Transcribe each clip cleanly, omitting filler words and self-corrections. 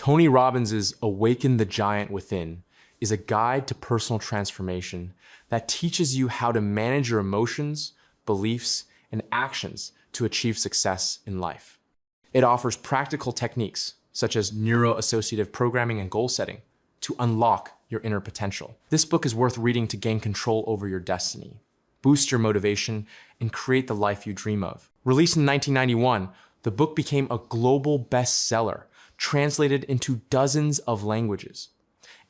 Tony Robbins' Awaken the Giant Within is a guide to personal transformation that teaches you how to manage your emotions, beliefs, and actions to achieve success in life. It offers practical techniques, such as neuro-associative programming and goal setting, to unlock your inner potential. This book is worth reading to gain control over your destiny, boost your motivation, and create the life you dream of. Released in 1991, the book became a global bestseller, translated into dozens of languages,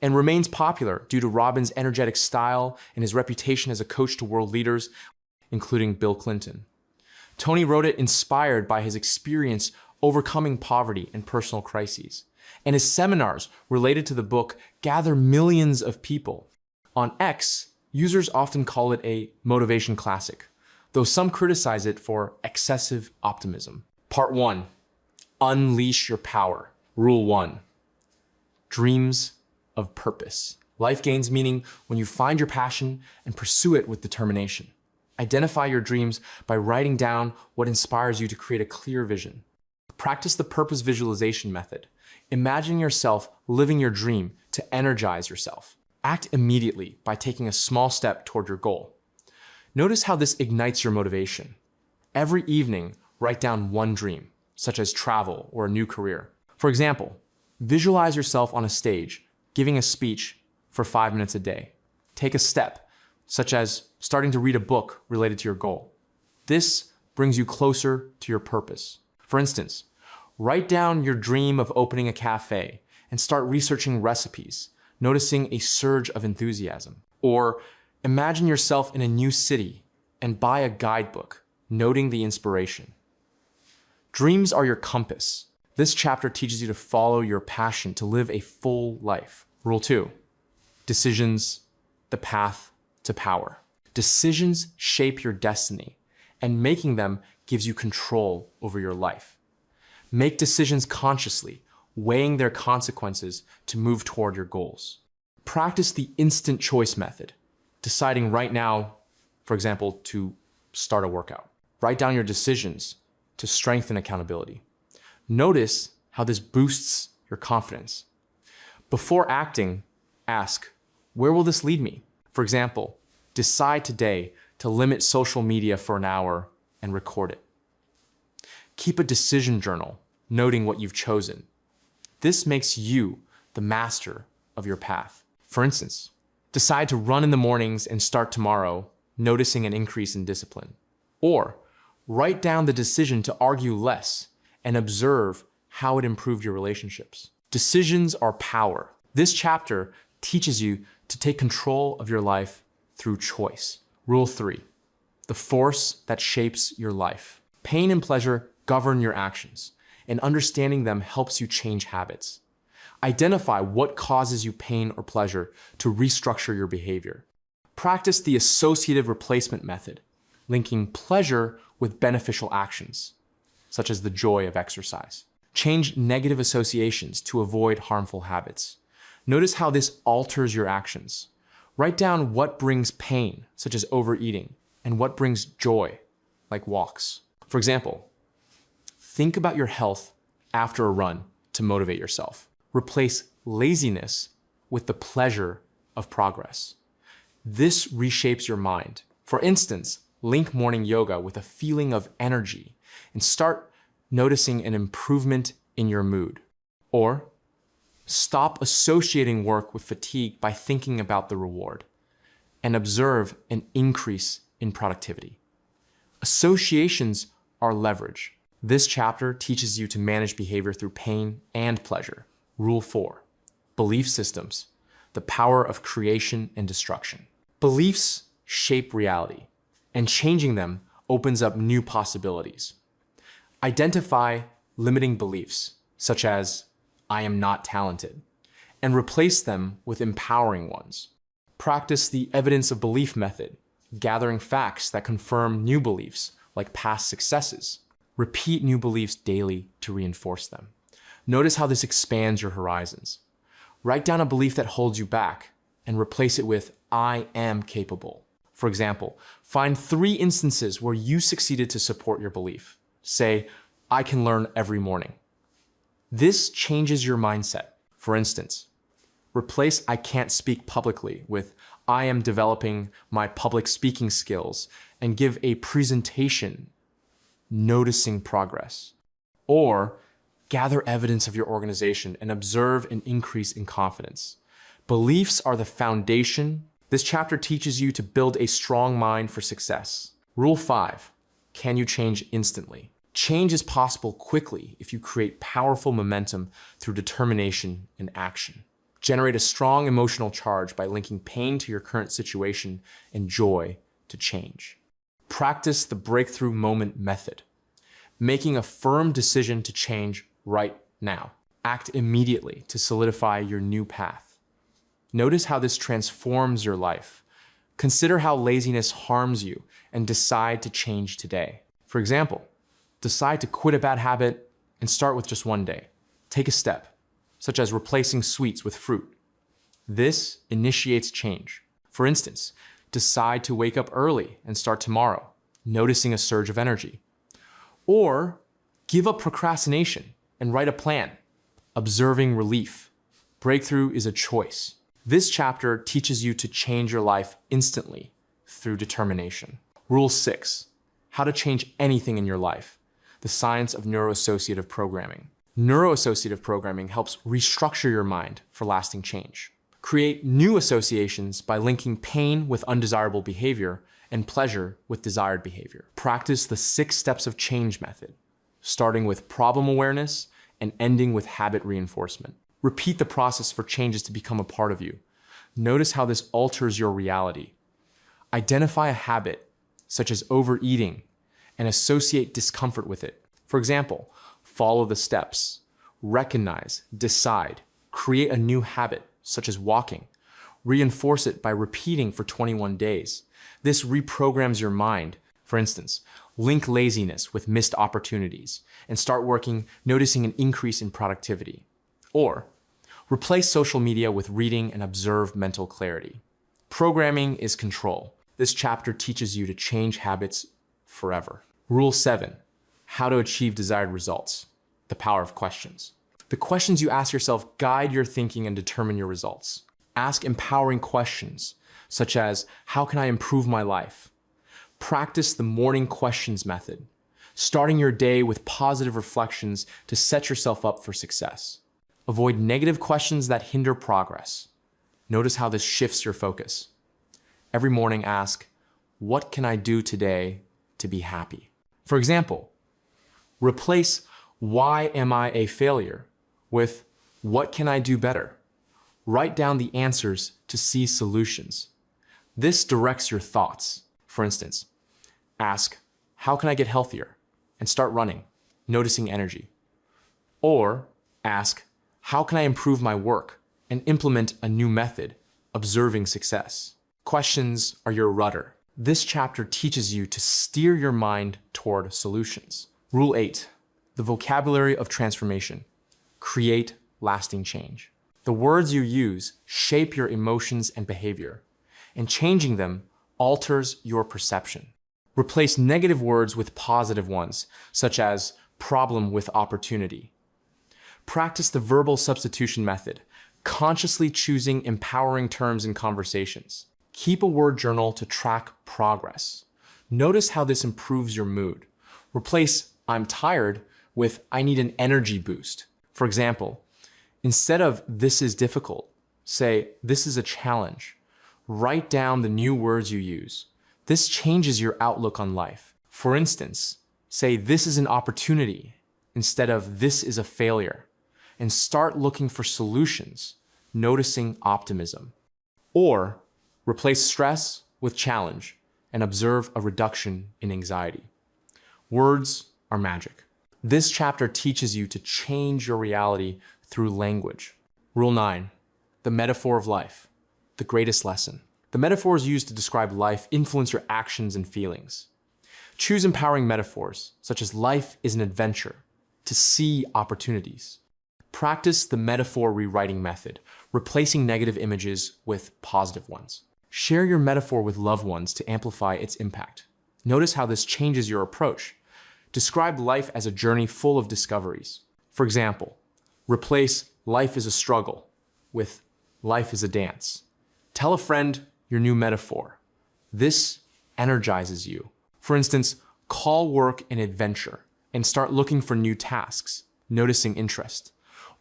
and remains popular due to Robbins' energetic style and his reputation as a coach to world leaders, including Bill Clinton. Tony wrote it inspired by his experience overcoming poverty and personal crises, and his seminars related to the book gather millions of people. On X, users often call it a motivation classic, though some criticize it for excessive optimism. Part 1. Unleash your power. Rule 1. Dreams of purpose. Life gains meaning when you find your passion and pursue it with determination. Identify your dreams by writing down what inspires you to create a clear vision. Practice the purpose visualization method. Imagine yourself living your dream to energize yourself. Act immediately by taking a small step toward your goal. Notice how this ignites your motivation. Every evening, write down one dream, such as travel or a new career. For example, visualize yourself on a stage, giving a speech for 5 minutes a day. Take a step, such as starting to read a book related to your goal. This brings you closer to your purpose. For instance, write down your dream of opening a cafe and start researching recipes, noticing a surge of enthusiasm. Or imagine yourself in a new city and buy a guidebook, noting the inspiration. Dreams are your compass. This chapter teaches you to follow your passion to live a full life. Rule 2. Decisions, the path to power. Decisions shape your destiny, and making them gives you control over your life. Make decisions consciously, weighing their consequences to move toward your goals. Practice the instant choice method, deciding right now, for example, to start a workout. Write down your decisions to strengthen accountability. Notice how this boosts your confidence. Before acting, ask, where will this lead me? For example, decide today to limit social media for an hour and record it. Keep a decision journal, noting what you've chosen. This makes you the master of your path. For instance, decide to run in the mornings and start tomorrow, noticing an increase in discipline. Or write down the decision to argue less and observe how it improved your relationships. Decisions are power. This chapter teaches you to take control of your life through choice. Rule 3. The force that shapes your life. Pain and pleasure govern your actions, and understanding them helps you change habits. Identify what causes you pain or pleasure to restructure your behavior. Practice the associative replacement method, linking pleasure with beneficial actions, such as the joy of exercise. Change negative associations to avoid harmful habits. Notice how this alters your actions. Write down what brings pain, such as overeating, and what brings joy, like walks. For example, think about your health after a run to motivate yourself. Replace laziness with the pleasure of progress. This reshapes your mind. For instance, link morning yoga with a feeling of energy and start noticing an improvement in your mood. Or stop associating work with fatigue by thinking about the reward and observe an increase in productivity. Associations are leverage. This chapter teaches you to manage behavior through pain and pleasure. Rule 4. Belief systems, the power of creation and destruction. Beliefs shape reality, and changing them opens up new possibilities. Identify limiting beliefs, such as, I am not talented, and replace them with empowering ones. Practice the evidence of belief method, gathering facts that confirm new beliefs, like past successes. Repeat new beliefs daily to reinforce them. Notice how this expands your horizons. Write down a belief that holds you back and replace it with, I am capable. For example, find 3 instances where you succeeded to support your belief. Say, I can learn every morning. This changes your mindset. For instance, replace "I can't speak publicly" with "I am developing my public speaking skills," and give a presentation noticing progress. Or gather evidence of your organization and observe an increase in confidence. Beliefs are the foundation. This chapter teaches you to build a strong mind for success. Rule 5, can you change instantly? Change is possible quickly if you create powerful momentum through determination and action. Generate a strong emotional charge by linking pain to your current situation and joy to change. Practice the breakthrough moment method, making a firm decision to change right now. Act immediately to solidify your new path. Notice how this transforms your life. Consider how laziness harms you and decide to change today. For example, decide to quit a bad habit and start with just one day. Take a step, such as replacing sweets with fruit. This initiates change. For instance, decide to wake up early and start tomorrow, noticing a surge of energy. Or give up procrastination and write a plan, observing relief. Breakthrough is a choice. This chapter teaches you to change your life instantly through determination. Rule 6, how to change anything in your life. The science of neuroassociative programming. Neuroassociative programming helps restructure your mind for lasting change. Create new associations by linking pain with undesirable behavior and pleasure with desired behavior. Practice the 6 steps of change method, starting with problem awareness and ending with habit reinforcement. Repeat the process for changes to become a part of you. Notice how this alters your reality. Identify a habit, such as overeating, and associate discomfort with it. For example, follow the steps, recognize, decide, create a new habit, such as walking. Reinforce it by repeating for 21 days. This reprograms your mind. For instance, link laziness with missed opportunities and start working, noticing an increase in productivity. Or replace social media with reading and observe mental clarity. Programming is control. This chapter teaches you to change habits forever. Rule 7, how to achieve desired results. The power of questions. The questions you ask yourself guide your thinking and determine your results. Ask empowering questions, such as, how can I improve my life? Practice the morning questions method, starting your day with positive reflections to set yourself up for success. Avoid negative questions that hinder progress. Notice how this shifts your focus. Every morning ask, what can I do today to be happy? For example, replace "why am I a failure" with "what can I do better?" Write down the answers to see solutions. This directs your thoughts. For instance, ask, how can I get healthier? And start running, noticing energy. Or ask, how can I improve my work? And implement a new method, observing success. Questions are your rudder. This chapter teaches you to steer your mind toward solutions. Rule 8, the vocabulary of transformation. Create lasting change. The words you use shape your emotions and behavior, and changing them alters your perception. Replace negative words with positive ones, such as problem with opportunity. Practice the verbal substitution method, consciously choosing empowering terms in conversations. Keep a word journal to track progress. Notice how this improves your mood. Replace "I'm tired" with "I need an energy boost." For example, instead of "this is difficult," say "this is a challenge." Write down the new words you use. This changes your outlook on life. For instance, say "this is an opportunity" instead of "this is a failure," and start looking for solutions, noticing optimism. Or replace stress with challenge and observe a reduction in anxiety. Words are magic. This chapter teaches you to change your reality through language. Rule 9, the metaphor of life, the greatest lesson. The metaphors used to describe life influence your actions and feelings. Choose empowering metaphors, such as "life is an adventure," to see opportunities. Practice the metaphor rewriting method, replacing negative images with positive ones. Share your metaphor with loved ones to amplify its impact. Notice how this changes your approach. Describe life as a journey full of discoveries. For example, Replace life is a struggle with life is a dance. Tell a friend your new metaphor. This energizes you. For instance, call work an adventure and start looking for new tasks, noticing interest.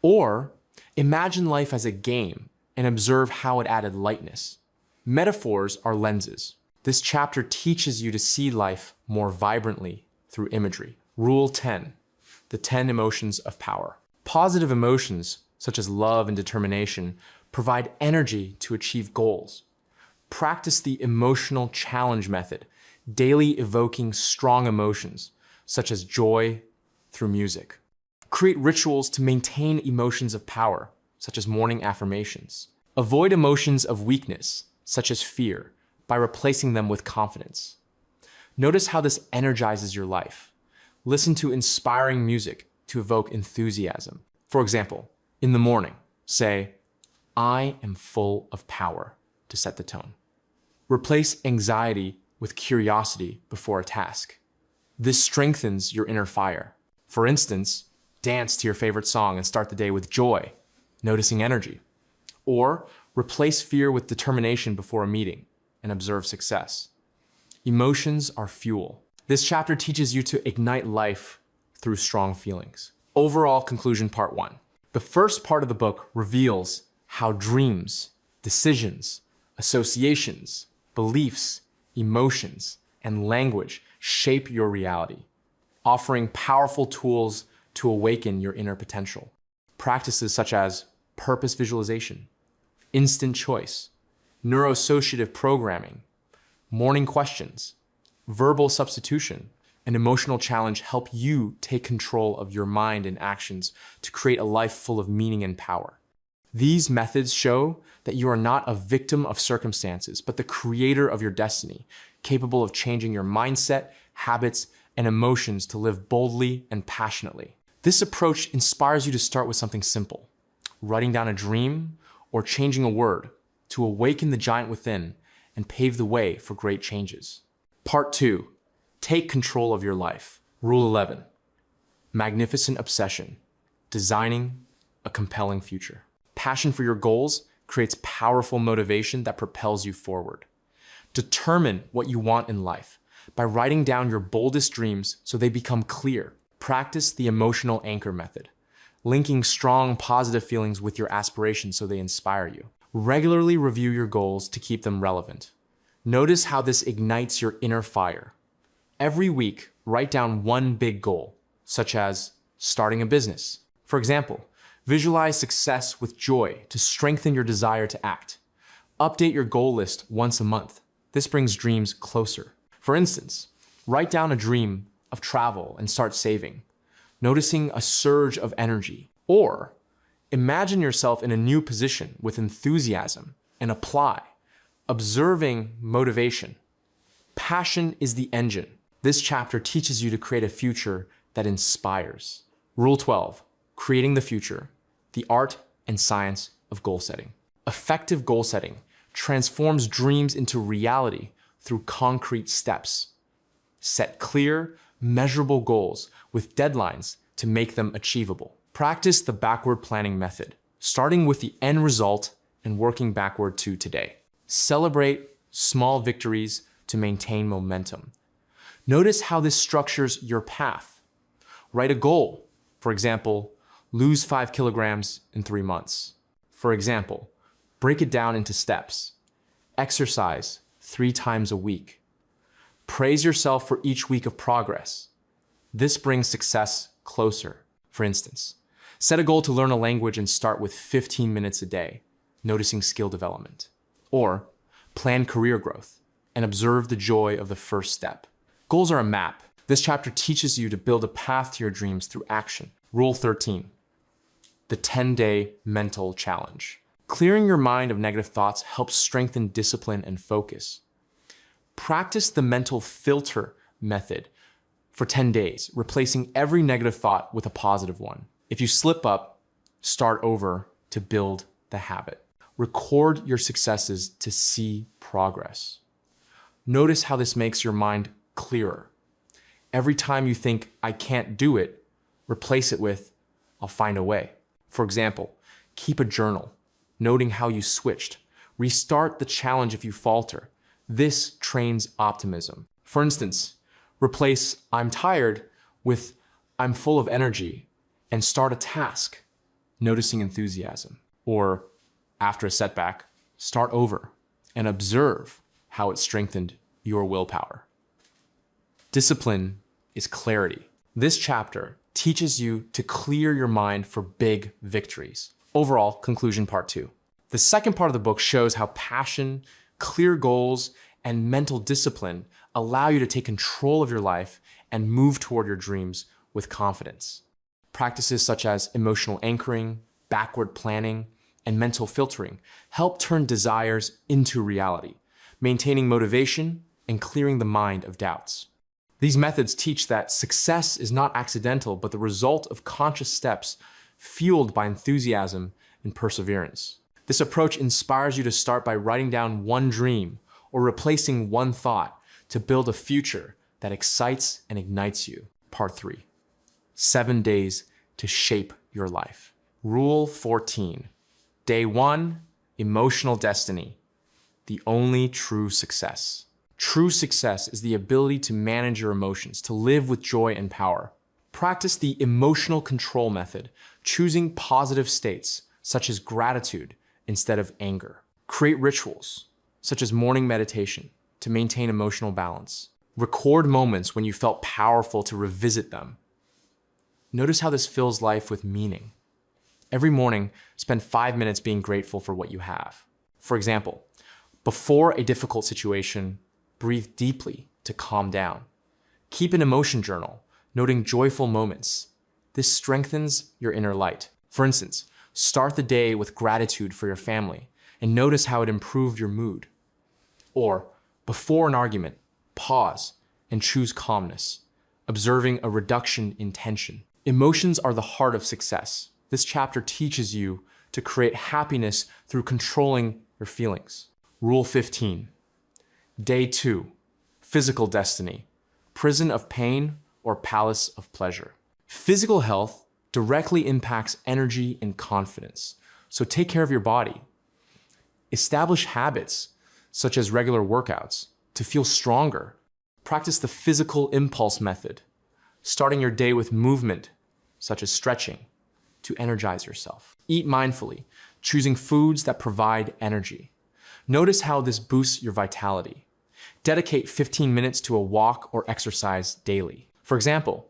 Or imagine life as a game and observe how it added lightness. Metaphors are lenses. This chapter teaches you to see life more vibrantly through imagery. Rule 10, the 10 emotions of power. Positive emotions, such as love and determination, provide energy to achieve goals. Practice the emotional challenge method, daily evoking strong emotions, such as joy through music. Create rituals to maintain emotions of power, such as morning affirmations. Avoid emotions of weakness, such as fear, by replacing them with confidence. Notice how this energizes your life. Listen to inspiring music to evoke enthusiasm. For example, in the morning, say, "I am full of power," to set the tone. Replace anxiety with curiosity before a task. This strengthens your inner fire. For instance, dance to your favorite song and start the day with joy, noticing energy. Or replace fear with determination before a meeting and observe success. Emotions are fuel. This chapter teaches you to ignite life through strong feelings. Overall conclusion, part 1. The first part of the book reveals how dreams, decisions, associations, beliefs, emotions, and language shape your reality, offering powerful tools to awaken your inner potential. Practices such as purpose visualization, instant choice, neuroassociative programming, morning questions, verbal substitution, and emotional challenge help you take control of your mind and actions to create a life full of meaning and power. These methods show that you are not a victim of circumstances, but the creator of your destiny, capable of changing your mindset, habits, and emotions to live boldly and passionately. This approach inspires you to start with something simple, writing down a dream or changing a word to awaken the giant within and pave the way for great changes. Part 2, take control of your life. Rule 11, magnificent obsession, designing a compelling future. Passion for your goals creates powerful motivation that propels you forward. Determine what you want in life by writing down your boldest dreams so they become clear. Practice the emotional anchor method, linking strong positive feelings with your aspirations so they inspire you. Regularly review your goals to keep them relevant. Notice how this ignites your inner fire. Every week, write down one big goal, such as starting a business. For example, visualize success with joy to strengthen your desire to act. Update your goal list once a month. This brings dreams closer. For instance, write down a dream of travel and start saving, noticing a surge of energy. Or imagine yourself in a new position with enthusiasm and apply, observing motivation. Passion is the engine. This chapter teaches you to create a future that inspires. Rule 12, creating the future, the art and science of goal setting. Effective goal setting transforms dreams into reality through concrete steps. Set clear, measurable goals with deadlines to make them achievable. Practice the backward planning method, starting with the end result and working backward to today. Celebrate small victories to maintain momentum. Notice how this structures your path. Write a goal. For example, lose 5 kilograms in 3 months. For example, break it down into steps. Exercise 3 times a week. Praise yourself for each week of progress. This brings success closer. For instance, set a goal to learn a language and start with 15 minutes a day, noticing skill development. Or plan career growth and observe the joy of the first step. Goals are a map. This chapter teaches you to build a path to your dreams through action. Rule 13, the 10-day mental challenge. Clearing your mind of negative thoughts helps strengthen discipline and focus. Practice the mental filter method for 10 days, replacing every negative thought with a positive one. If you slip up, start over to build the habit. Record your successes to see progress. Notice how this makes your mind clearer. Every time you think, "I can't do it," replace it with, "I'll find a way." For example, keep a journal, noting how you switched. Restart the challenge if you falter. This trains optimism. For instance, replace "I'm tired" with "I'm full of energy" and start a task, noticing enthusiasm. Or, after a setback, start over and observe how it strengthened your willpower. Discipline is clarity. This chapter teaches you to clear your mind for big victories. Overall, conclusion part 2. The second part of the book shows how passion, clear goals, and mental discipline allow you to take control of your life and move toward your dreams with confidence. Practices such as emotional anchoring, backward planning, and mental filtering help turn desires into reality, maintaining motivation and clearing the mind of doubts. These methods teach that success is not accidental, but the result of conscious steps fueled by enthusiasm and perseverance. This approach inspires you to start by writing down one dream or replacing one thought to build a future that excites and ignites you. Part 3. 7 days to shape your life. Rule 14. Day 1, emotional destiny. The only true success. True success is the ability to manage your emotions, to live with joy and power. Practice the emotional control method, choosing positive states such as gratitude instead of anger. Create rituals such as morning meditation to maintain emotional balance. Record moments when you felt powerful to revisit them. Notice how this fills life with meaning. Every morning, spend 5 minutes being grateful for what you have. For example, before a difficult situation, breathe deeply to calm down. Keep an emotion journal, noting joyful moments. This strengthens your inner light. For instance, start the day with gratitude for your family and notice how it improved your mood. Or, before an argument, pause and choose calmness, observing a reduction in tension. Emotions are the heart of success. This chapter teaches you to create happiness through controlling your feelings. Rule 15. Day 2, physical destiny, prison of pain or palace of pleasure. Physical health directly impacts energy and confidence, so take care of your body. Establish habits, such as regular workouts, to feel stronger. Practice the physical impulse method, starting your day with movement, such as stretching, to energize yourself. Eat mindfully, choosing foods that provide energy. Notice how this boosts your vitality. Dedicate 15 minutes to a walk or exercise daily. For example,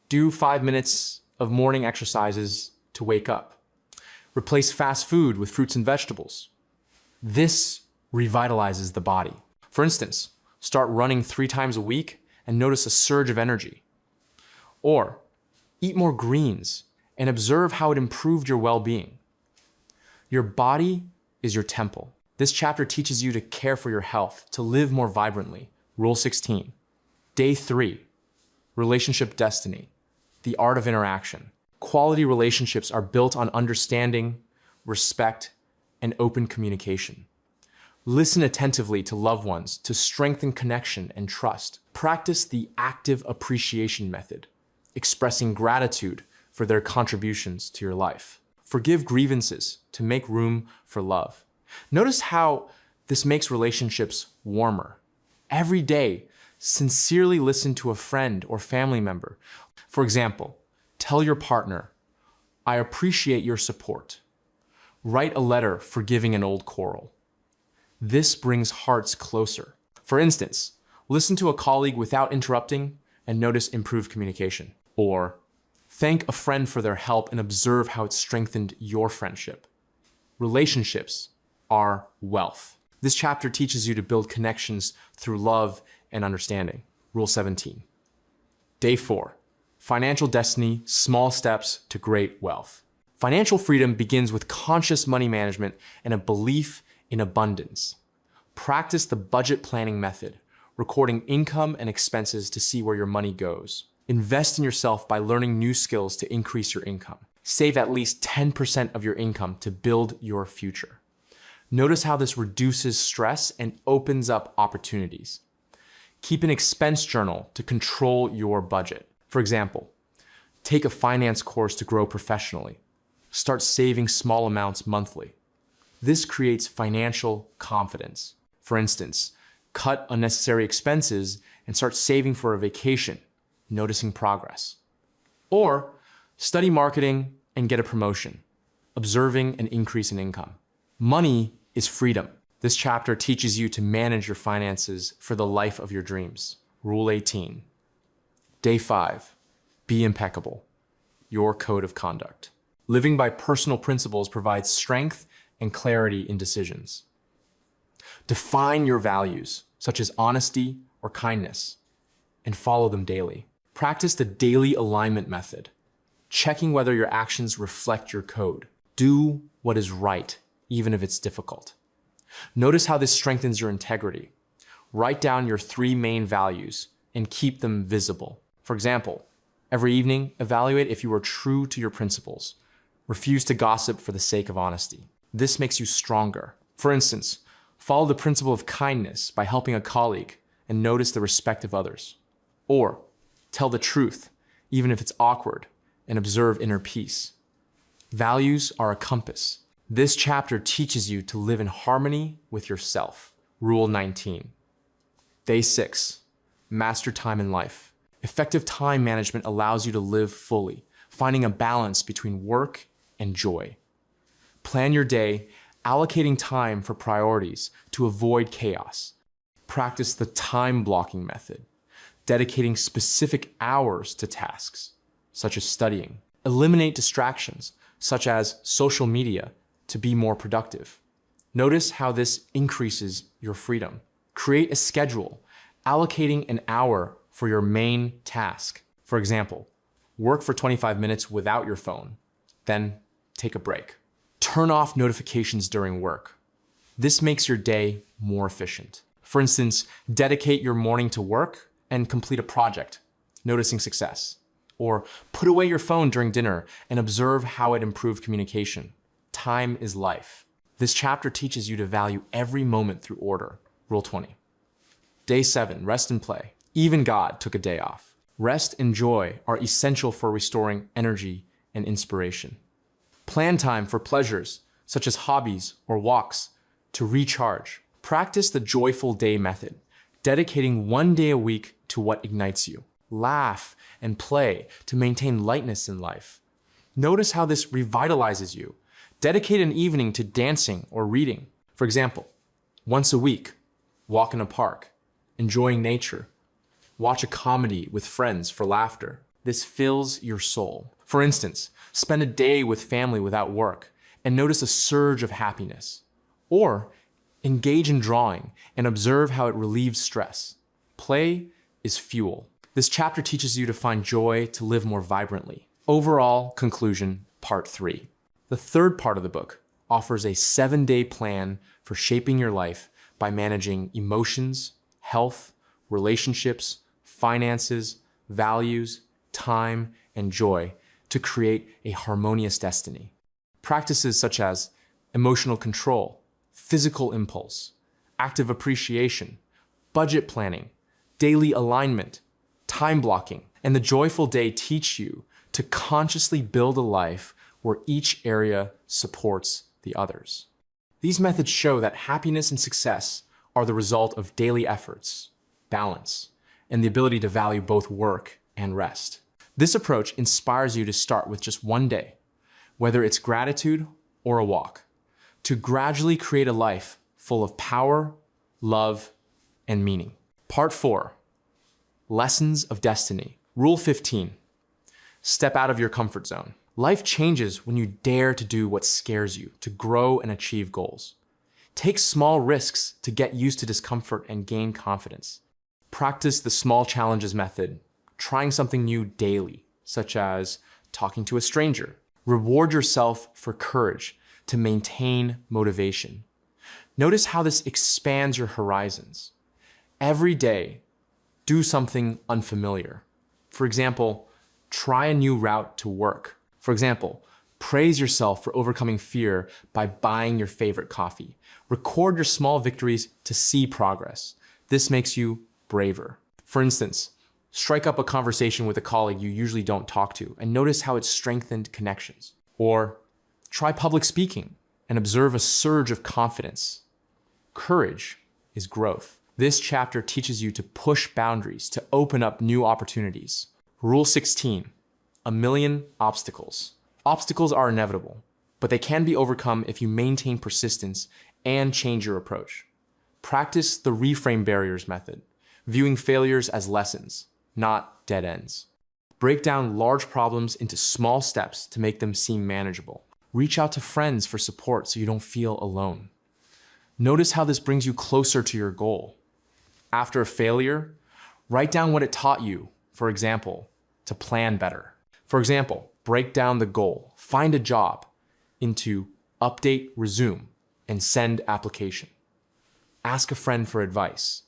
do 5 minutes of morning exercises to wake up. Replace fast food with fruits and vegetables. This revitalizes the body. For instance, start running 3 times a week and notice a surge of energy. Or eat more greens and observe how it improved your well-being. Your body is your temple. This chapter teaches you to care for your health, to live more vibrantly. Rule 16. Day 3, relationship destiny, the art of interaction. Quality relationships are built on understanding, respect, and open communication. Listen attentively to loved ones to strengthen connection and trust. Practice the active appreciation method, expressing gratitude for their contributions to your life. Forgive grievances to make room for love. Notice how this makes relationships warmer. Every day, sincerely listen to a friend or family member. For example, tell your partner, "I appreciate your support." Write a letter forgiving an old quarrel. This brings hearts closer. For instance, listen to a colleague without interrupting and notice improved communication. Or thank a friend for their help and observe how it strengthened your friendship. Relationships are wealth. This chapter teaches you to build connections through love and understanding. Rule 17. Day 4, financial destiny, small steps to great wealth. Financial freedom begins with conscious money management and a belief in abundance. Practice the budget planning method, recording income and expenses to see where your money goes. Invest in yourself by learning new skills to increase your income. Save at least 10% of your income to build your future. Notice how this reduces stress and opens up opportunities. Keep an expense journal to control your budget. For example, take a finance course to grow professionally. Start saving small amounts monthly. This creates financial confidence. For instance, cut unnecessary expenses and start saving for a vacation, noticing progress. Or study marketing and get a promotion, observing an increase in income. Money is freedom. This chapter teaches you to manage your finances for the life of your dreams. Rule 18. Day 5. Be impeccable. Your code of conduct. Living by personal principles provides strength and clarity in decisions. Define your values, such as honesty or kindness, and follow them daily. Practice the daily alignment method, checking whether your actions reflect your code. Do what is right, even if it's difficult. Notice how this strengthens your integrity. Write down your 3 main values and keep them visible. For example, every evening, evaluate if you are true to your principles. Refuse to gossip for the sake of honesty. This makes you stronger. For instance, follow the principle of kindness by helping a colleague and notice the respect of others. Or tell the truth, even if it's awkward, and observe inner peace. Values are a compass. This chapter teaches you to live in harmony with yourself. Rule 19. Day 6. Master time in life. Effective time management allows you to live fully, finding a balance between work and joy. Plan your day, allocating time for priorities to avoid chaos. Practice the time blocking method, dedicating specific hours to tasks, such as studying. Eliminate distractions, such as social media, to be more productive. Notice how this increases your freedom. Create a schedule, allocating an hour for your main task. For example, work for 25 minutes without your phone, then take a break. Turn off notifications during work. This makes your day more efficient. For instance, dedicate your morning to work and complete a project, noticing success. Or put away your phone during dinner and observe how it improved communication. Time is life. This chapter teaches you to value every moment through order. Rule 20. Day 7, rest and play. Even God took a day off. Rest and joy are essential for restoring energy and inspiration. Plan time for pleasures, such as hobbies or walks, to recharge. Practice the joyful day method, dedicating 1 day a week to what ignites you. Laugh and play to maintain lightness in life. Notice how this revitalizes you. Dedicate an evening to dancing or reading. For example, once a week, walk in a park, enjoying nature. Watch a comedy with friends for laughter. This fills your soul. For instance, spend a day with family without work and notice a surge of happiness. Or engage in drawing and observe how it relieves stress. Play is fuel. This chapter teaches you to find joy to live more vibrantly. Overall conclusion, part 3. The third part of the book offers a 7-day plan for shaping your life by managing emotions, health, relationships, finances, values, time, and joy to create a harmonious destiny. Practices such as emotional control, physical impulse, active appreciation, budget planning, daily alignment, time blocking, and the joyful day teach you to consciously build a life where each area supports the others. These methods show that happiness and success are the result of daily efforts, balance, and the ability to value both work and rest. This approach inspires you to start with just 1 day, whether it's gratitude or a walk, to gradually create a life full of power, love, and meaning. Part 4, Lessons of Destiny. Rule 15, step out of your comfort zone. Life changes when you dare to do what scares you, to grow and achieve goals. Take small risks to get used to discomfort and gain confidence. Practice the small challenges method, trying something new daily, such as talking to a stranger. Reward yourself for courage to maintain motivation. Notice how this expands your horizons. Every day, do something unfamiliar. For example, try a new route to work. For example, praise yourself for overcoming fear by buying your favorite coffee. Record your small victories to see progress. This makes you braver. For instance, strike up a conversation with a colleague you usually don't talk to and notice how it strengthened connections. Or Try public speaking and observe a surge of confidence. Courage is growth. This chapter teaches you to push boundaries, to open up new opportunities. Rule 16, a million obstacles. Obstacles are inevitable, but they can be overcome if you maintain persistence and change your approach. Practice the reframe barriers method, viewing failures as lessons, not dead ends. Break down large problems into small steps to make them seem manageable. Reach out to friends for support so you don't feel alone. Notice how this brings you closer to your goal. After a failure, write down what it taught you, for example, to plan better. For example, break down the goal, find a job, into update, resume, and send application. Ask a friend for advice.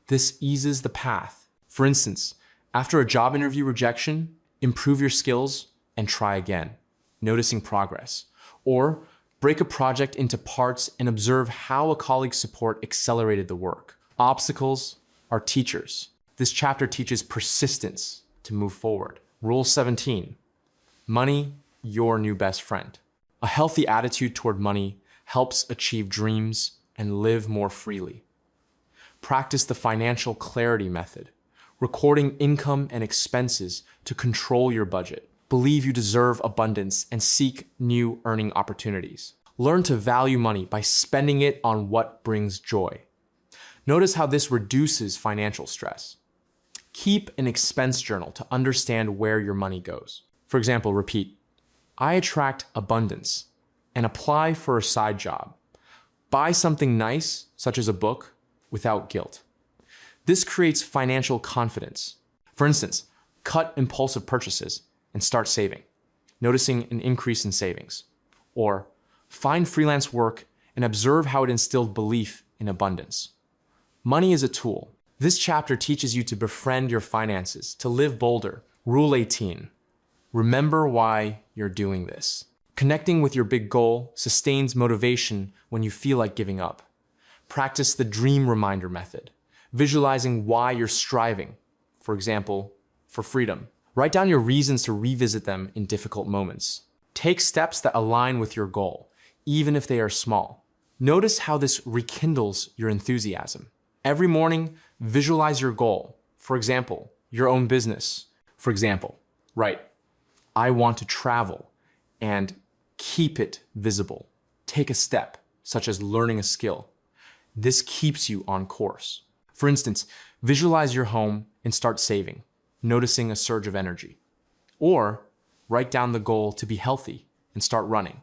This eases the path. For instance, after a job interview rejection, improve your skills and try again, noticing progress. Or break a project into parts and observe how a colleague's support accelerated the work. Obstacles are teachers. This chapter teaches persistence to move forward. Rule 17, money, your new best friend. A healthy attitude toward money helps achieve dreams and live more freely. Practice the financial clarity method, recording income and expenses to control your budget. Believe you deserve abundance and seek new earning opportunities. Learn to value money by spending it on what brings joy. Notice how this reduces financial stress. Keep an expense journal to understand where your money goes. For example, repeat, I attract abundance, and apply for a side job. Buy something nice, such as a book, without guilt. This creates financial confidence. For instance, cut impulsive purchases and start saving, noticing an increase in savings. Or find freelance work and observe how it instilled belief in abundance. Money is a tool. This chapter teaches you to befriend your finances, to live bolder. Rule 18, remember why you're doing this. Connecting with your big goal sustains motivation when you feel like giving up. Practice the dream reminder method, visualizing why you're striving. For example, for freedom. Write down your reasons to revisit them in difficult moments. Take steps that align with your goal, even if they are small. Notice how this rekindles your enthusiasm. Every morning, visualize your goal. For example, your own business. For example, write, I want to travel, and keep it visible. Take a step, such as learning a skill. This keeps you on course. For instance, visualize your home and start saving, noticing a surge of energy. Or write down the goal to be healthy and start running.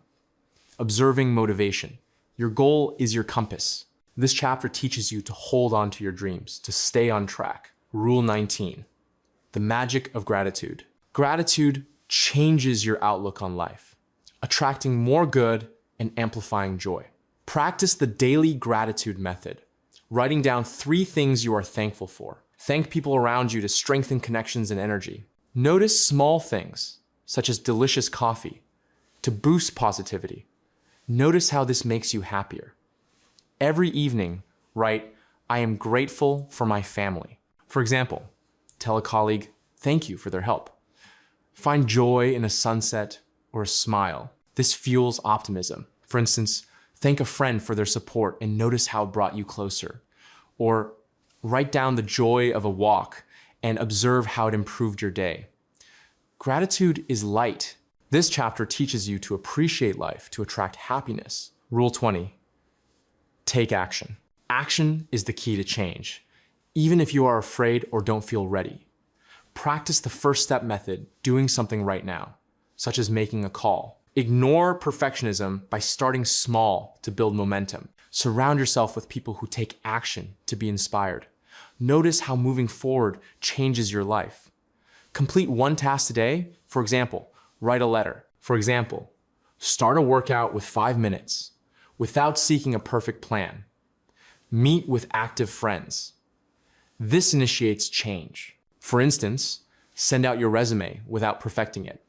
Observing motivation. Your goal is your compass. This chapter teaches you to hold on to your dreams, to stay on track. Rule 19, the magic of gratitude. Gratitude changes your outlook on life, attracting more good and amplifying joy. Practice the daily gratitude method, writing down 3 things you are thankful for. Thank people around you to strengthen connections and energy. Notice small things, such as delicious coffee, to boost positivity. Notice how this makes you happier. Every evening, write, I am grateful for my family. For example, tell a colleague, thank you for their help. Find joy in a sunset or a smile. This fuels optimism. For instance, thank a friend for their support and notice how it brought you closer. Or write down the joy of a walk and observe how it improved your day. Gratitude is light. This chapter teaches you to appreciate life, to attract happiness. Rule 20, take action. Action is the key to change, even if you are afraid or don't feel ready. Practice the first step method, doing something right now, such as making a call. Ignore perfectionism by starting small to build momentum. Surround yourself with people who take action to be inspired. Notice how moving forward changes your life. Complete one task today. For example, write a letter. For example, start a workout with 5 minutes without seeking a perfect plan. Meet with active friends. This initiates change. For instance, send out your resume without perfecting it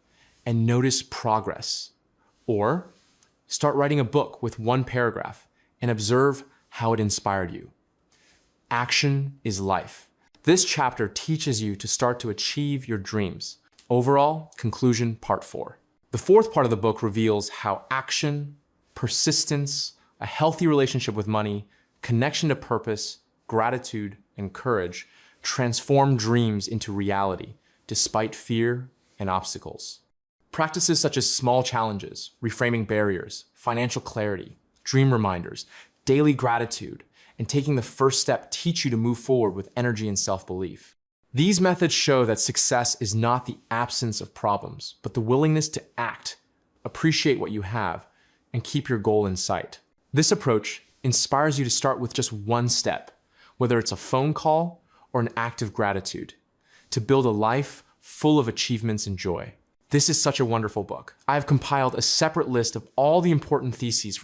and notice progress. Or start writing a book with 1 paragraph and observe how it inspired you. Action is life. This chapter teaches you to start to achieve your dreams. Overall, conclusion, part 4. The fourth part of the book reveals how action, persistence, a healthy relationship with money, connection to purpose, gratitude, and courage transform dreams into reality despite fear and obstacles. Practices such as small challenges, reframing barriers, financial clarity, dream reminders, daily gratitude, and taking the first step teach you to move forward with energy and self-belief. These methods show that success is not the absence of problems, but the willingness to act, appreciate what you have, and keep your goal in sight. This approach inspires you to start with just one step, whether it's a phone call or an act of gratitude, to build a life full of achievements and joy. This is such a wonderful book. I have compiled a separate list of all the important theses